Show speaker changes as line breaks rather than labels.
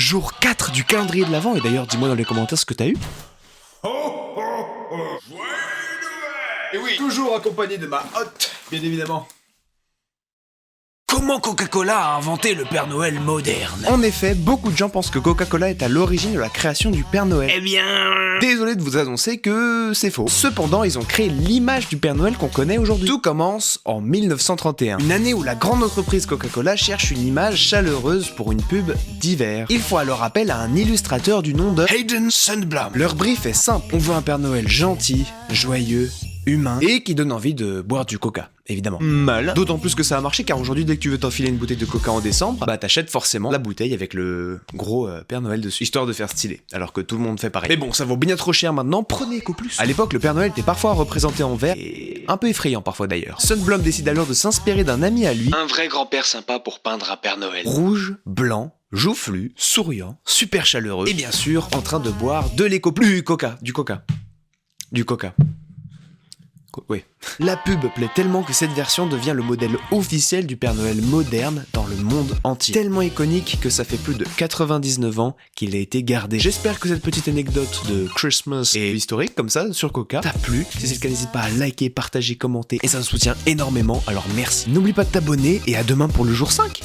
jour 4 du calendrier de l'Avent, et d'ailleurs dis-moi dans les commentaires ce que t'as eu.
Et oui, toujours accompagné de ma hotte, bien évidemment.
Comment Coca-Cola a inventé le Père Noël moderne?
En effet, beaucoup de gens pensent que Coca-Cola est à l'origine de la création du Père Noël.
Eh bien...
Désolé de vous annoncer que c'est faux. Cependant, ils ont créé l'image du Père Noël qu'on connaît aujourd'hui. Tout commence en 1931, une année où la grande entreprise Coca-Cola cherche une image chaleureuse pour une pub d'hiver. Ils font alors appel à un illustrateur du nom de
Hayden Sundblom.
Leur brief est simple, on veut un Père Noël gentil, joyeux, humain et qui donne envie de boire du coca, évidemment. Mal. D'autant plus que ça a marché car aujourd'hui dès que tu veux t'enfiler une bouteille de coca en décembre, bah t'achètes forcément la bouteille avec le gros Père Noël dessus, histoire de faire stylé, alors que tout le monde fait pareil. Mais bon, ça vaut bien trop cher maintenant, prenez Eco Plus. À l'époque, le Père Noël était parfois représenté en vert et un peu effrayant parfois d'ailleurs. Sundblom décide alors de s'inspirer d'un ami à lui,
Un vrai grand-père sympa pour peindre un Père Noël.
rouge, blanc, joufflu, souriant, super chaleureux et bien sûr en train de boire de l'Eco Plus, du coca. Oui. La pub plaît tellement que cette version devient le modèle officiel du Père Noël moderne dans le monde entier. Tellement iconique que ça fait plus de 99 ans qu'il a été gardé. J'espère que cette petite anecdote de Christmas et historique comme ça sur Coca t'a plu. Si c'est le cas, n'hésite pas à liker, partager, commenter et ça me soutient énormément, alors merci. N'oublie pas de t'abonner et à demain pour le jour 5.